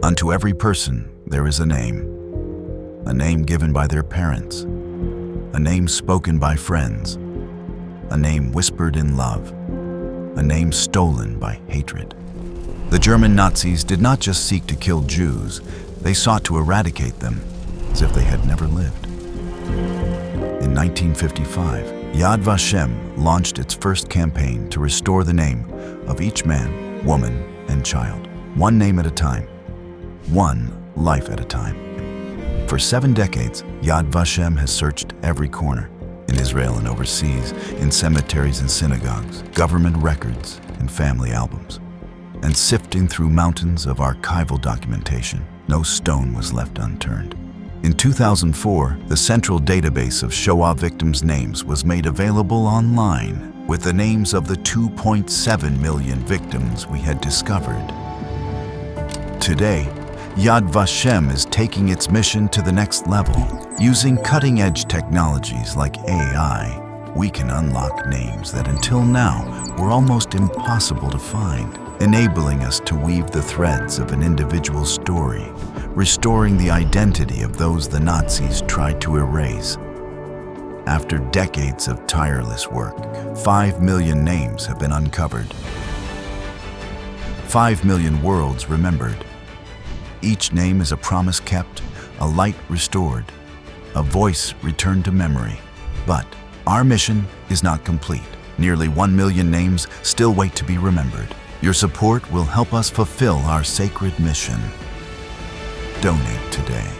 Unto every person there is a name given by their parents, a name spoken by friends, a name whispered in love, a name stolen by hatred. The German Nazis did not just seek to kill Jews, they sought to eradicate them as if they had never lived. In 1955, Yad Vashem launched its first campaign to restore the name of each man, woman, and child, one name at a time, one life at a time. For 7 decades, Yad Vashem has searched every corner, in Israel and overseas, in cemeteries and synagogues, government records and family albums. And sifting through mountains of archival documentation, no stone was left unturned. In 2004, the central database of Shoah victims' names was made available online with the names of the 2.7 million victims we had discovered. Today, Yad Vashem is taking its mission to the next level. Using cutting-edge technologies like AI, we can unlock names that until now were almost impossible to find, enabling us to weave the threads of an individual story, restoring the identity of those the Nazis tried to erase. After decades of tireless work, 5 million names have been uncovered. 5 million worlds remembered. Each name is a promise kept, a light restored, a voice returned to memory. But our mission is not complete. Nearly 1 million names still wait to be remembered. Your support will help us fulfill our sacred mission. Donate today.